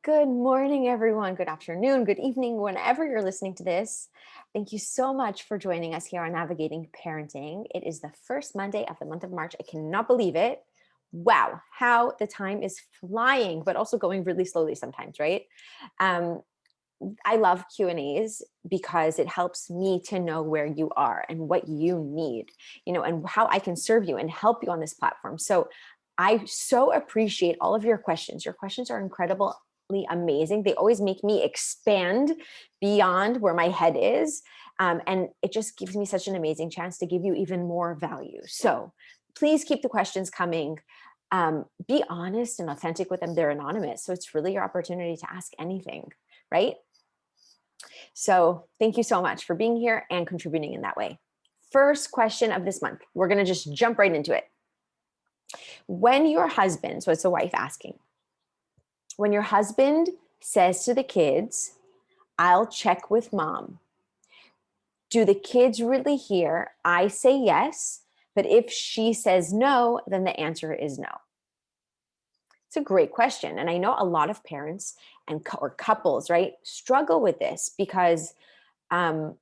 Good morning, everyone. Good afternoon, good evening, whenever you're listening to this. Thank you so much for joining us here on Navigating Parenting. It is the first Monday of the month of March. I cannot believe it. Wow, how the time is flying, but also going really slowly sometimes, right? Um, I love Q&As because it helps me to know where you are and what you need, and how I can serve you and help you on this platform. So I so appreciate all of your questions. Your questions are incredibly amazing. They always make me expand beyond where my head is. And it just gives me such an amazing chance to give you even more value. So please keep the questions coming. Be honest and authentic with them. They're anonymous. So it's really your opportunity to ask anything, right? So thank you so much for being here and contributing in that way. First question of this month. We're going to just jump right into it. When your husband, so it's a wife asking, when your husband says to the kids, I'll check with mom, do the kids really hear, I say yes, but if she says no, then the answer is no? It's a great question. And I know a lot of parents or couples, right, struggle with this because um,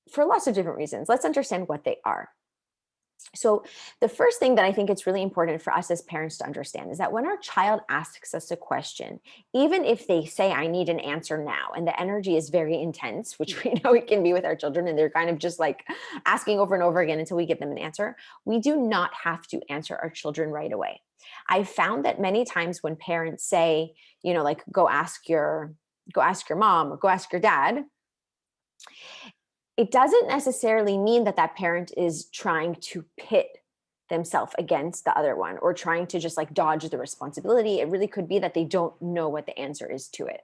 for lots of different reasons. Let's understand what they are. So, the first thing that I think it's really important for us as parents to understand is that when our child asks us a question, even if they say, I need an answer now, and the energy is very intense, which we know it can be with our children, and they're kind of just like asking over and over again until we give them an answer, we do not have to answer our children right away. I found that many times when parents say, like go ask your mom or go ask your dad, it doesn't necessarily mean that that parent is trying to pit themselves against the other one or trying to just like dodge the responsibility. It really could be that they don't know what the answer is to it.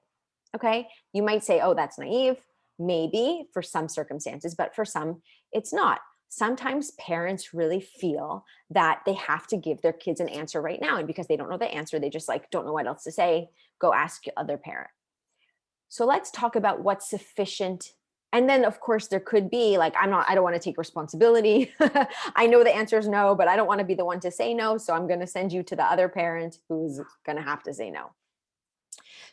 Okay. You might say, oh, that's naive. Maybe for some circumstances, but for some, it's not. Sometimes parents really feel that they have to give their kids an answer right now. And because they don't know the answer, they just like don't know what else to say. Go ask your other parent. So let's talk about what's sufficient. And then, of course, there could be like, I don't want to take responsibility. I know the answer is no, but I don't want to be the one to say no. So I'm going to send you to the other parent who's going to have to say no.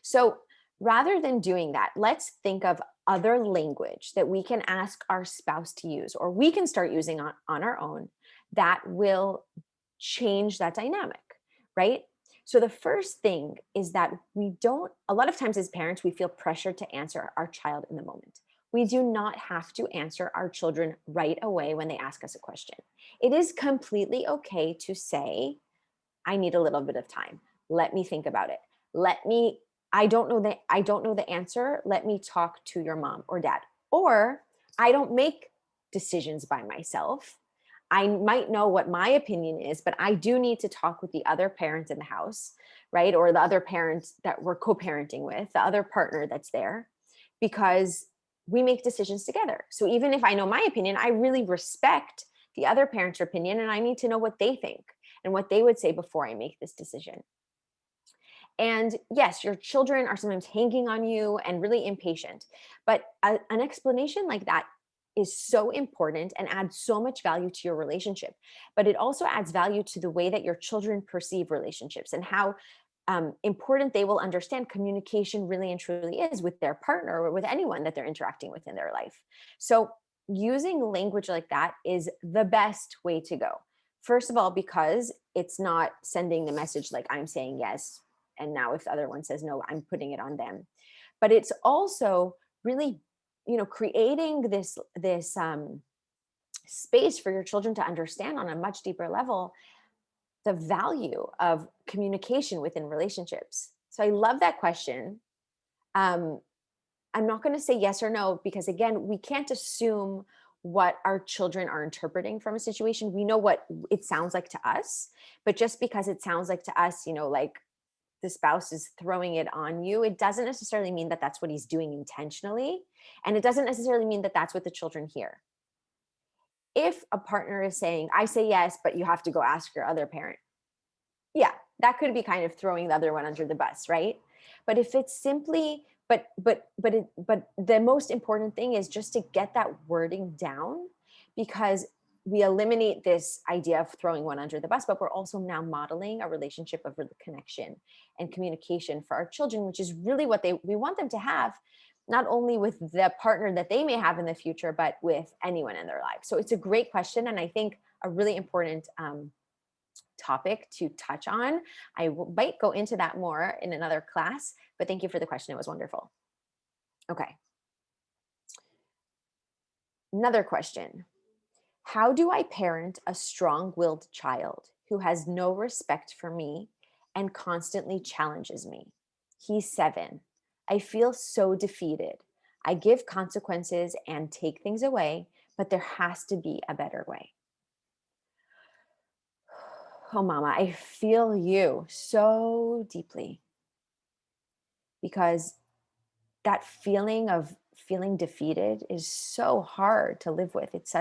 So rather than doing that, let's think of other language that we can ask our spouse to use, or we can start using on our own that will change that dynamic, right? So the first thing is that a lot of times as parents, we feel pressured to answer our child in the moment. We do not have to answer our children right away when they ask us a question. It is completely okay to say, I need a little bit of time. Let me think about it. Let me, I don't know the answer. Let me talk to your mom or dad. Or I don't make decisions by myself. I might know what my opinion is, but I do need to talk with the other parent in the house, right? Or the other parent that we're co-parenting with, the other partner that's there, because we make decisions together. So even if I know my opinion, I really respect the other parent's opinion and I need to know what they think and what they would say before I make this decision. And yes, your children are sometimes hanging on you and really impatient, but an explanation like that is so important and adds so much value to your relationship. But it also adds value to the way that your children perceive relationships and how important they will understand communication really and truly is with their partner or with anyone that they're interacting with in their life. So, using language like that is the best way to go. First of all, because it's not sending the message like I'm saying yes, and now if the other one says no, I'm putting it on them. But it's also really, creating this space for your children to understand on a much deeper level the value of communication within relationships. So I love that question. Um, I'm not going to say yes or no because, again, we can't assume what our children are interpreting from a situation. We know what it sounds like to us, but just because it sounds like to us, like the spouse is throwing it on you, it doesn't necessarily mean that that's what he's doing intentionally. And it doesn't necessarily mean that that's what the children hear. If a partner is saying, I say yes, but you have to go ask your other parent, yeah, that could be kind of throwing the other one under the bus, right? But if it's simply, but the most important thing is just to get that wording down, because we eliminate this idea of throwing one under the bus, but we're also now modeling a relationship of connection and communication for our children, which is really what we want them to have, not only with the partner that they may have in the future, but with anyone in their life. So it's a great question. And I think a really important topic to touch on. Might go into that more in another class, but thank you for the question. It was wonderful. Okay. Another question. How do I parent a strong-willed child who has no respect for me and constantly challenges me? He's 7. I feel so defeated. I give consequences and take things away, but there has to be a better way. Oh, mama, I feel you so deeply, because that feeling of feeling defeated is so hard to live with. It's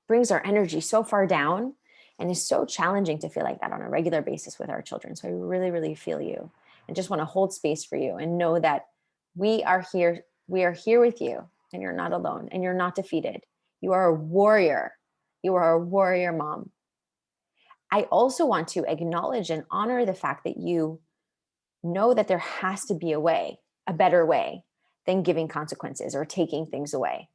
brings our energy so far down, and is so challenging to feel like that on a regular basis with our children. So I really, really feel you, and just want to hold space for you and know that we are here with you, and you're not alone, and you're not defeated. You are a warrior. You are a warrior mom. I also want to acknowledge and honor the fact that you know that there has to be a better way than giving consequences or taking things away,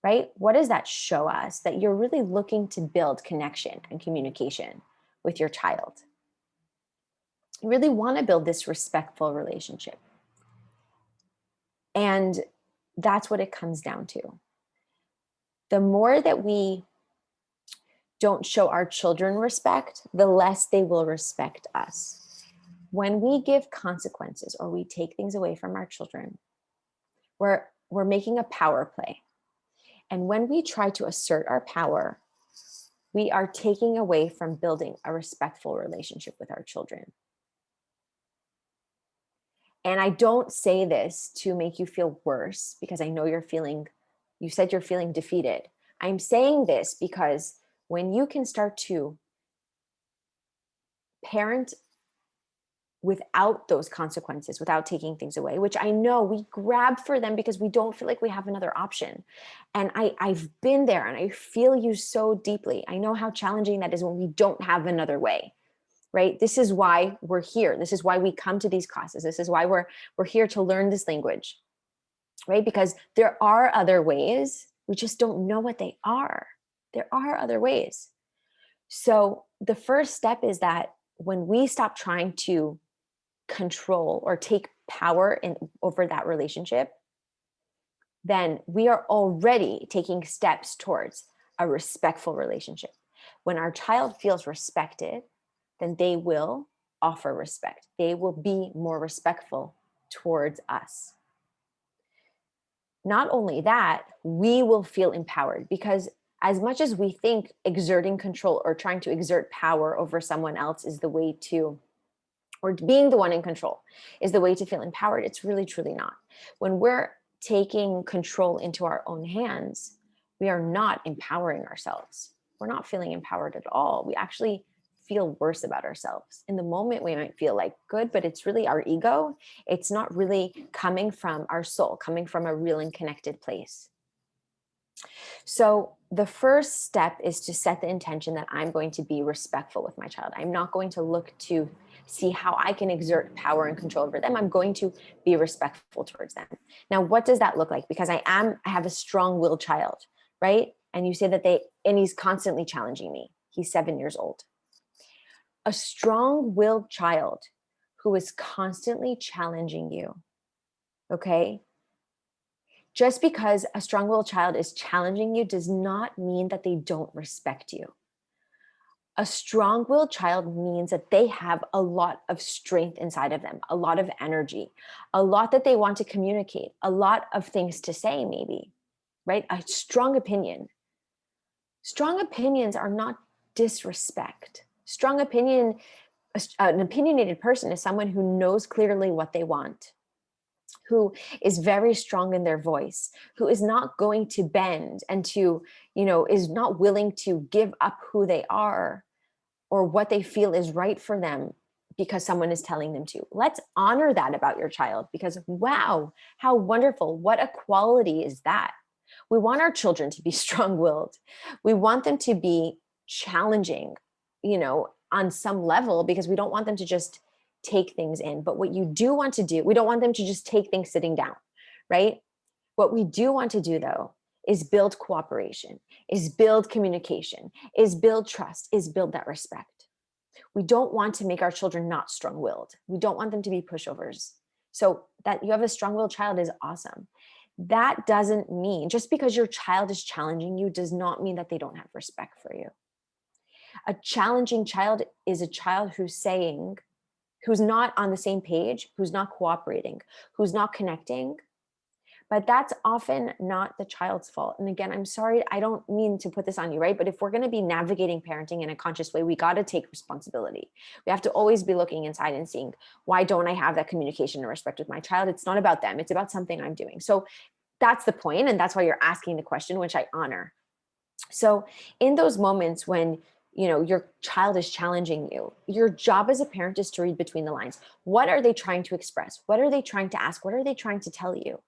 right? What does that show us? That you're really looking to build connection and communication with your child. You really want to build this respectful relationship. And that's what it comes down to. The more that we don't show our children respect, the less they will respect us. When we give consequences or we take things away from our children, we're making a power play. And when we try to assert our power, we are taking away from building a respectful relationship with our children. And I don't say this to make you feel worse, because I know you said you're feeling defeated. I'm saying this because when you can start to parent without those consequences, without taking things away, which I know we grab for them because we don't feel like we have another option. And I've been there, and I feel you so deeply. I know how challenging that is when we don't have another way, right? This is why we're here. This is why we come to these classes. This is why we're here to learn this language, right? Because there are other ways. We just don't know what they are. There are other ways. So the first step is that when we stop trying to control or take power over that relationship, then we are already taking steps towards a respectful relationship. When our child feels respected, then they will offer respect. They will be more respectful towards us. Not only that, we will feel empowered, because as much as we think exerting control or trying to exert power over someone else is the way to, or being the one in control is the way to feel empowered, it's really, truly not. When we're taking control into our own hands, we are not empowering ourselves. We're not feeling empowered at all. We actually feel worse about ourselves. In the moment, we might feel like good, but it's really our ego. It's not really coming from our soul, coming from a real and connected place. So the first step is to set the intention that I'm going to be respectful with my child. I'm not going to look to see how I can exert power and control over them. I'm going to be respectful towards them. Now, what does that look like? Because I have a strong-willed child, right? And you say that and he's constantly challenging me. He's 7 years old. A strong-willed child who is constantly challenging you, okay? Just because a strong-willed child is challenging you does not mean that they don't respect you. A strong-willed child means that they have a lot of strength inside of them, a lot of energy, a lot that they want to communicate, a lot of things to say maybe, right? A strong opinion. Strong opinions are not disrespect. An opinionated person is someone who knows clearly what they want, who is very strong in their voice, who is not going to bend and is not willing to give up who they are or what they feel is right for them because someone is telling them to. Let's honor that about your child, because wow, how wonderful. What a quality is that? We want our children to be strong-willed. We want them to be challenging, on some level, because we don't want them to just take things in. But what you do want to do, we don't want them to just take things sitting down, right? What we do want to do, though, is build cooperation, is build communication, is build trust, is build that respect. We don't want to make our children not strong-willed. We don't want them to be pushovers. So that you have a strong-willed child is awesome. That doesn't mean, just because your child is challenging you does not mean that they don't have respect for you. A challenging child is a child who's not on the same page, who's not cooperating, who's not connecting. But that's often not the child's fault. And again, I'm sorry, I don't mean to put this on you, right? But if we're going to be navigating parenting in a conscious way, we got to take responsibility. We have to always be looking inside and seeing, why don't I have that communication and respect with my child? It's not about them. It's about something I'm doing. So that's the point, and that's why you're asking the question, which I honor. So in those moments when your child is challenging you, your job as a parent is to read between the lines. What are they trying to express? What are they trying to ask? What are they trying to tell you?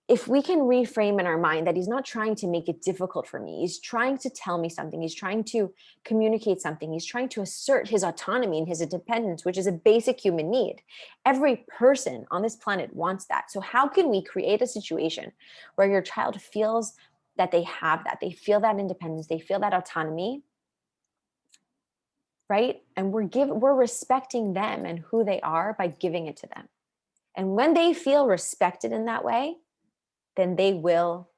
If we can reframe in our mind that he's not trying to make it difficult for me, he's trying to tell me something, he's trying to communicate something, he's trying to assert his autonomy and his independence, which is a basic human need. Every person on this planet wants that. So how can we create a situation where your child feels that they have that, they feel that independence, they feel that autonomy, right? And we're respecting them and who they are by giving it to them. And when they feel respected in that way, then they will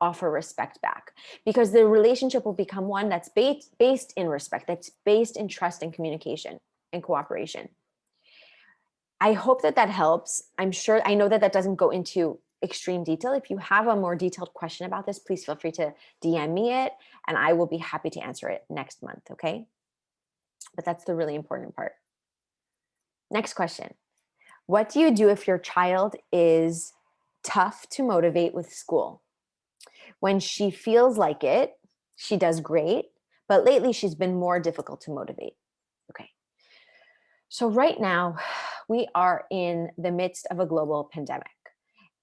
offer respect back, because the relationship will become one that's based in respect, that's based in trust and communication and cooperation. I hope that helps. I know that doesn't go into extreme detail. If you have a more detailed question about this, please feel free to DM me it, and I will be happy to answer it next month, okay? But that's the really important part. Next question. What do you do if your child is tough to motivate with school? When she feels like it, she does great, but lately she's been more difficult to motivate. Okay. So right now we are in the midst of a global pandemic,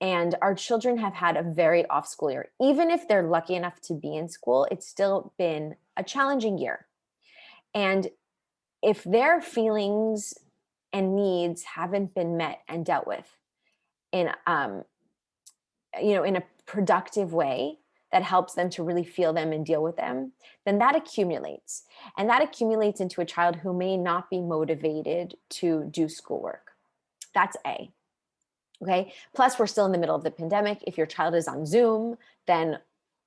and our children have had a very off school year. Even if they're lucky enough to be in school, it's still been a challenging year. And if their feelings and needs haven't been met and dealt with in in a productive way that helps them to really feel them and deal with them, then that accumulates. And that accumulates into a child who may not be motivated to do schoolwork. That's A. Okay. Plus, we're still in the middle of the pandemic. If your child is on Zoom, then,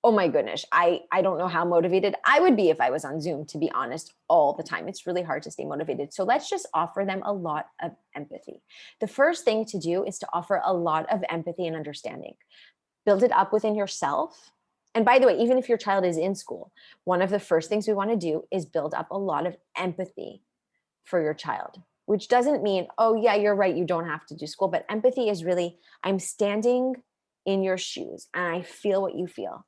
oh my goodness, I don't know how motivated I would be if I was on Zoom, to be honest, all the time. It's really hard to stay motivated. So let's just offer them a lot of empathy. The first thing to do is to offer a lot of empathy and understanding. Build it up within yourself. And by the way, even if your child is in school, one of the first things we want to do is build up a lot of empathy for your child, which doesn't mean, oh yeah, you're right, you don't have to do school. But empathy is really, I'm standing in your shoes and I feel what you feel.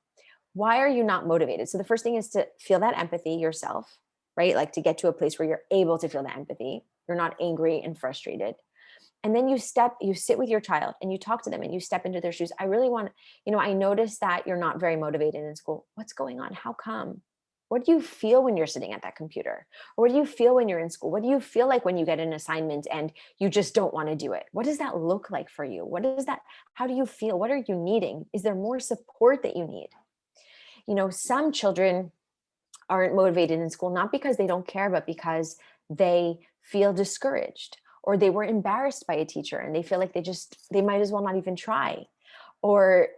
Why are you not motivated? So the first thing is to feel that empathy yourself, right? Like to get to a place where you're able to feel that empathy. You're not angry and frustrated. And then you sit with your child and you talk to them and you step into their shoes. I really want, I noticed that you're not very motivated in school. What's going on? How come? What do you feel when you're sitting at that computer? Or what do you feel when you're in school? What do you feel like when you get an assignment and you just don't want to do it? What does that look like for you? How do you feel? What are you needing? Is there more support that you need? Some children aren't motivated in school, not because they don't care, but because they feel discouraged, or they were embarrassed by a teacher and they feel like they might as well not even try, or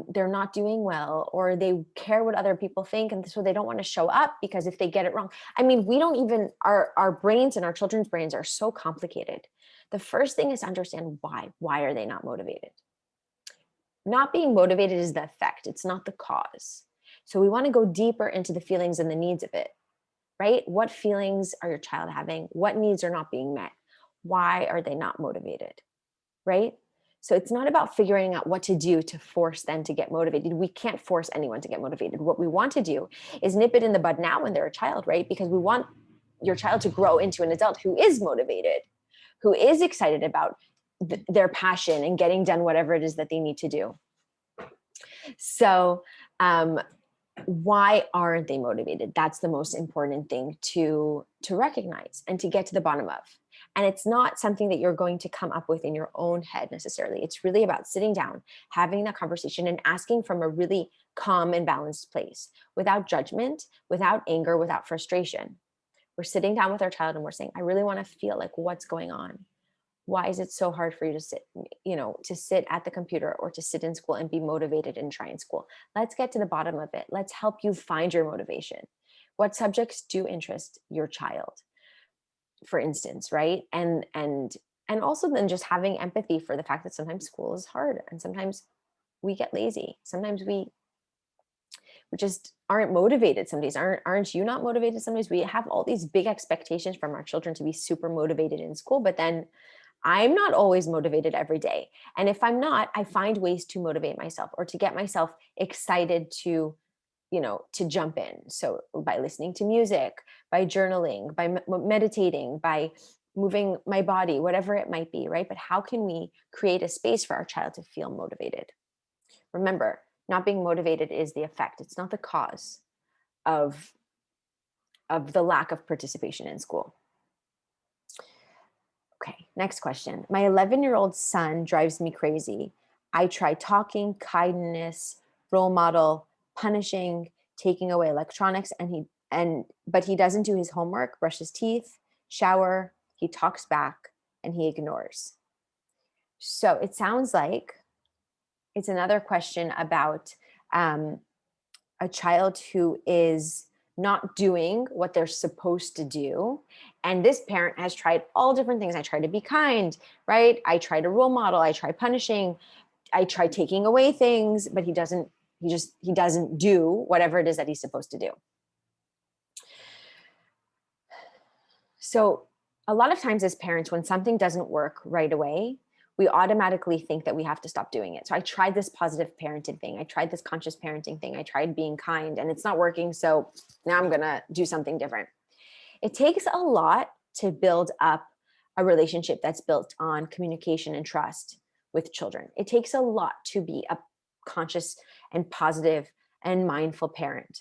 they're not doing well, or they care what other people think. And so they don't want to show up because if they get it wrong, our brains and our children's brains are so complicated. The first thing is to understand why are they not motivated? Not being motivated is the effect. It's not the cause. So we want to go deeper into the feelings and the needs of it, right? What feelings are your child having? What needs are not being met? Why are they not motivated, right? So it's not about figuring out what to do to force them to get motivated. We can't force anyone to get motivated. What we want to do is nip it in the bud now when they're a child, right? Because we want your child to grow into an adult who is motivated, who is excited about their passion and getting done whatever it is that they need to do. So, why aren't they motivated? That's the most important thing to recognize and to get to the bottom of. And it's not something that you're going to come up with in your own head necessarily. It's really about sitting down, having that conversation, and asking from a really calm and balanced place, without judgment, without anger, without frustration. We're sitting down with our child and we're saying, I really want to feel like what's going on. Why is it so hard for you to sit, to sit at the computer or to sit in school and be motivated and try in school? Let's get to the bottom of it. Let's help you find your motivation. What subjects do interest your child, for instance, right? And also then just having empathy for the fact that sometimes school is hard and sometimes we get lazy. Sometimes we just aren't motivated. Some days aren't you not motivated? Sometimes we have all these big expectations from our children to be super motivated in school, but then I'm not always motivated every day. And if I'm not, I find ways to motivate myself or to get myself excited to, to jump in. So by listening to music, by journaling, by meditating, by moving my body, whatever it might be, right? But how can we create a space for our child to feel motivated? Remember, not being motivated is the effect. It's not the cause of the lack of participation in school. Okay, next question. My 11-year-old son drives me crazy. I try talking, kindness, role model, punishing, taking away electronics, but he doesn't do his homework, brush his teeth, shower, he talks back, and he ignores. So it sounds like it's another question about a child who is not doing what they're supposed to do. And this parent has tried all different things. I try to be kind, right? I try to role model. I try punishing. I try taking away things, but he doesn't do whatever it is that he's supposed to do. So a lot of times as parents, when something doesn't work right away, we automatically think that we have to stop doing it. So I tried this positive parenting thing. I tried this conscious parenting thing. I tried being kind and it's not working. So now I'm going to do something different. It takes a lot to build up a relationship that's built on communication and trust with children. It takes a lot to be a conscious and positive and mindful parent.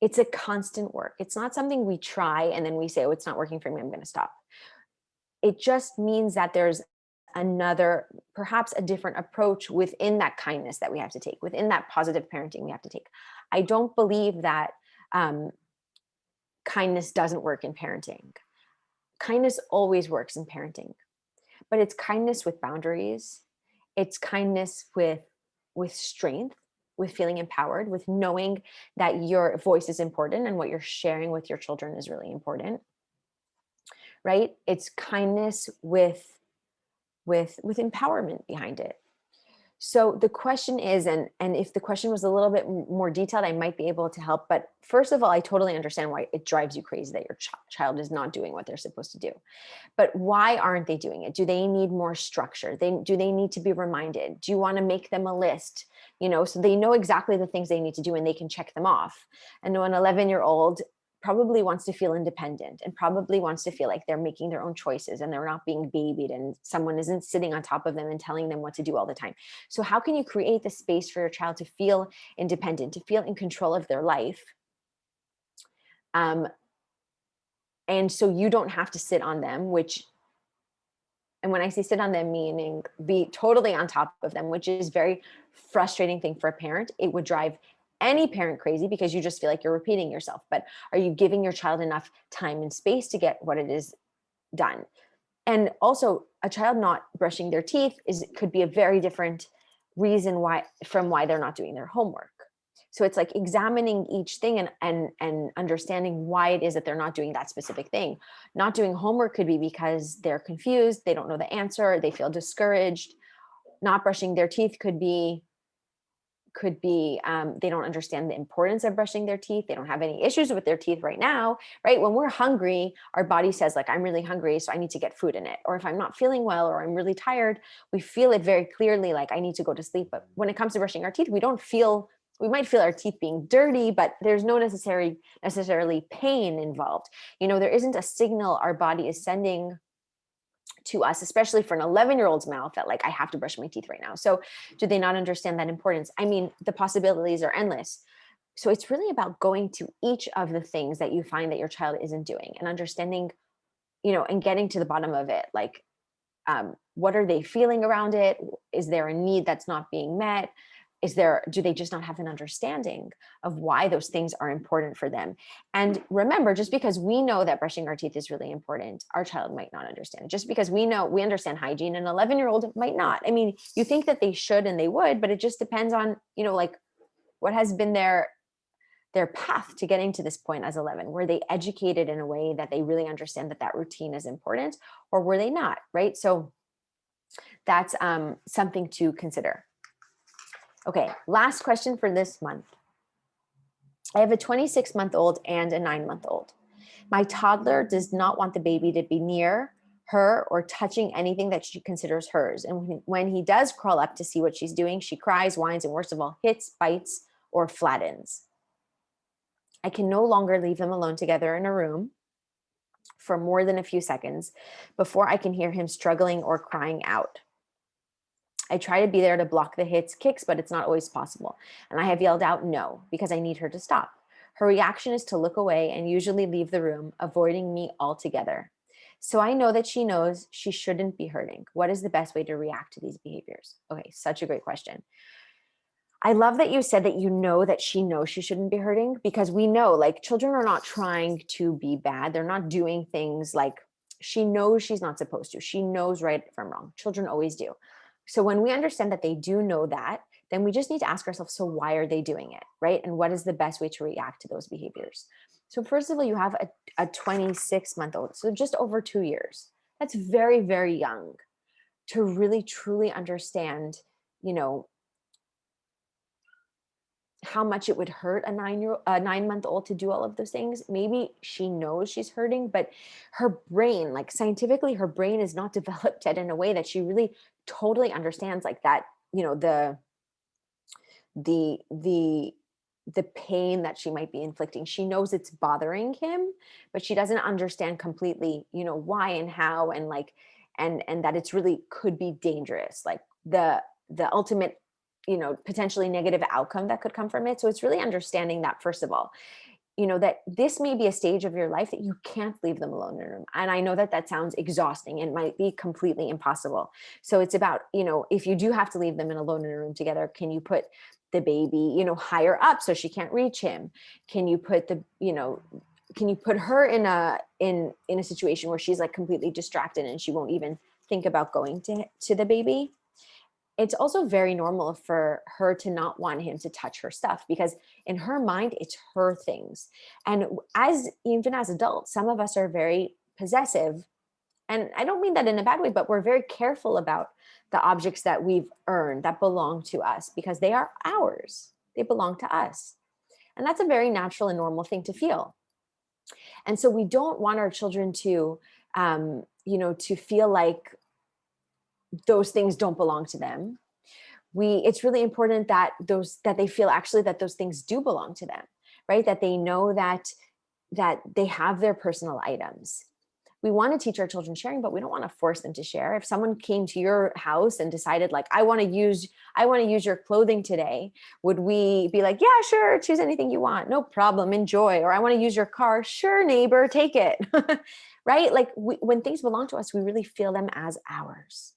It's a constant work. It's not something we try and then we say, oh, it's not working for me, I'm going to stop. It just means that there's another, perhaps a different approach within that kindness that we have to take, within that positive parenting we have to take. I don't believe that kindness doesn't work in parenting. Kindness always works in parenting, but it's kindness with boundaries. It's kindness with strength, with feeling empowered, with knowing that your voice is important and what you're sharing with your children is really important, right? It's kindness with empowerment behind it. So the question is, and if the question was a little bit more detailed, I might be able to help. But first of all, I totally understand why it drives you crazy that your child is not doing what they're supposed to do. But why aren't they doing it? Do they need more structure? Do they need to be reminded? Do you want to make them a list? So they know exactly the things they need to do and they can check them off. And an 11-year-old probably wants to feel independent and probably wants to feel like they're making their own choices and they're not being babied and someone isn't sitting on top of them and telling them what to do all the time. So how can you create the space for your child to feel independent, to feel in control of their life? And so you don't have to sit on them, and when I say sit on them, meaning be totally on top of them, which is very frustrating thing for a parent. It would drive any parent crazy because you just feel like you're repeating yourself. But are you giving your child enough time and space to get what it is done? And also, a child not brushing their teeth could be a very different reason why they're not doing their homework. So it's like examining each thing and understanding why it is that they're not doing that specific thing. Not doing homework could be because they're confused, they don't know the answer, they feel discouraged. Not brushing their teeth could be they don't understand the importance of brushing their teeth. They don't have any issues with their teeth right now, right? When we're hungry, our body says like, I'm really hungry, so I need to get food in it. Or if I'm not feeling well, or I'm really tired, we feel it very clearly, like I need to go to sleep. But when it comes to brushing our teeth, we might feel our teeth being dirty, but there's no necessarily pain involved. There isn't a signal our body is sending to us, especially for an 11-year-old's mouth, that like, I have to brush my teeth right now. So do they not understand that importance? I mean, the possibilities are endless. So it's really about going to each of the things that you find that your child isn't doing and understanding, and getting to the bottom of it. Like, what are they feeling around it? Is there a need that's not being met? Do they just not have an understanding of why those things are important for them? And remember, just because we know that brushing our teeth is really important, our child might not understand it. Just because we understand hygiene, an 11-year-old might not. I mean, you think that they should and they would, but it just depends on, like, what has been their path to getting to this point as 11. Were they educated in a way that they really understand that routine is important, or were they not? Right. So that's something to consider. Okay, last question for this month. I have a 26-month-old and a 9-month-old. My toddler does not want the baby to be near her or touching anything that she considers hers. And when he does crawl up to see what she's doing, she cries, whines, and worst of all, hits, bites, or flattens. I can no longer leave them alone together in a room for more than a few seconds before I can hear him struggling or crying out. I try to be there to block the hits, kicks, but it's not always possible. And I have yelled out no, because I need her to stop. Her reaction is to look away and usually leave the room, avoiding me altogether. So I know that she knows she shouldn't be hurting. What is the best way to react to these behaviors? Okay, such a great question. I love that you said that you know that she knows she shouldn't be hurting, because we know, like, children are not trying to be bad. They're not doing things like, she knows she's not supposed to. She knows right from wrong. Children always do. So when we understand that they do know that, then we just need to ask ourselves, so why are they doing it, right? And what is the best way to react to those behaviors? So first of all, you have a 26-month-old, so just over 2 years. That's very, very young to really, truly understand, how much it would hurt a 9-month-old to do all of those things. Maybe she knows she's hurting, but her brain, like, scientifically, her brain is not developed yet in a way that she really totally understands, like, that, the pain that she might be inflicting. She knows it's bothering him, but she doesn't understand completely, why and how, and like, and that it's really could be dangerous, like the ultimate, potentially negative outcome that could come from it. So it's really understanding that, first of all, that this may be a stage of your life that you can't leave them alone in a room. And I know that sounds exhausting and might be completely impossible. So it's about, if you do have to leave them alone in a room together, can you put the baby, higher up so she can't reach him? Can you put can you put her in a situation where she's like completely distracted and she won't even think about going to the baby? It's also very normal for her to not want him to touch her stuff, because in her mind, it's her things. And even as adults, some of us are very possessive. And I don't mean that in a bad way, but we're very careful about the objects that we've earned that belong to us, because they are ours. They belong to us. And that's a very natural and normal thing to feel. And so we don't want our children to, to feel like those things don't belong to them. It's really important that they feel actually that those things do belong to them, right? That they know that they have their personal items. We want to teach our children sharing, but we don't want to force them to share. If someone came to your house and decided, like, I want to use your clothing today, would we be like, yeah, sure, choose anything you want, no problem, enjoy? Or I want to use your car, sure, neighbor, take it. Right? Like, when things belong to us, we really feel them as ours.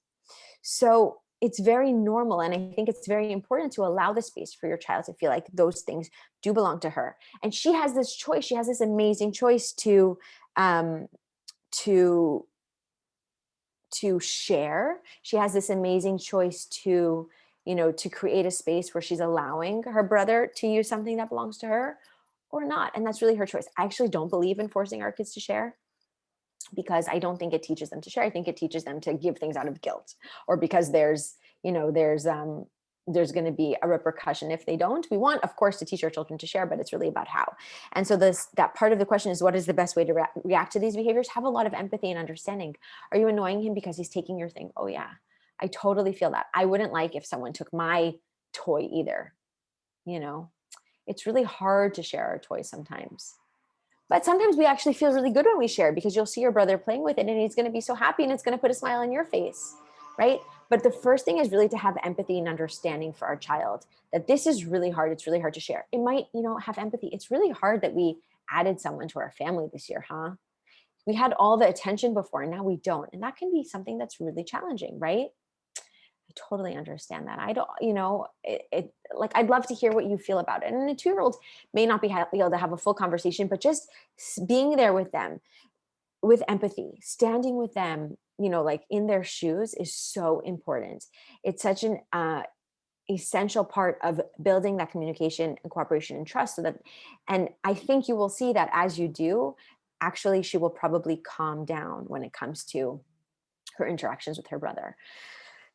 So it's very normal. And I think it's very important to allow the space for your child to feel like those things do belong to her. And she has this choice. She has this amazing choice to share. She has this amazing choice to create a space where she's allowing her brother to use something that belongs to her or not. And that's really her choice. I actually don't believe in forcing our kids to share, because I don't think it teaches them to share. I think it teaches them to give things out of guilt, or because there's going to be a repercussion if they don't. We want, of course, to teach our children to share, but it's really about how. And so that part of the question is, what is the best way to react to these behaviors? Have a lot of empathy and understanding. Are you annoying him because he's taking your thing? Oh yeah, I totally feel that. I wouldn't like if someone took my toy either. It's really hard to share our toys sometimes. But sometimes we actually feel really good when we share, because you'll see your brother playing with it and he's going to be so happy and it's going to put a smile on your face, right? But the first thing is really to have empathy and understanding for our child, that this is really hard. It's really hard to share. It might, have empathy. It's really hard that we added someone to our family this year, huh? We had all the attention before and now we don't. And that can be something that's really challenging, right? I totally understand that. I don't, like, I'd love to hear what you feel about it. And a 2-year-old may not be able to have a full conversation, but just being there with them with empathy, standing with them, like in their shoes is so important. It's such an essential part of building that communication and cooperation and trust, and I think you will see that as you do, actually, she will probably calm down when it comes to her interactions with her brother.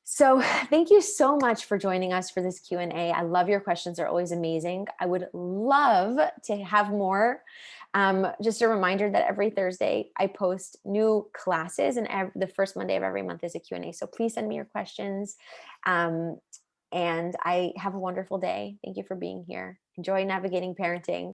So thank you so much for joining us for this Q&A. I love your questions. They're always amazing. I would love to have more. Just a reminder that every Thursday I post new classes, and the first Monday of every month is a Q&A. So please send me your questions. And I have a wonderful day. Thank you for being here. Enjoy navigating parenting.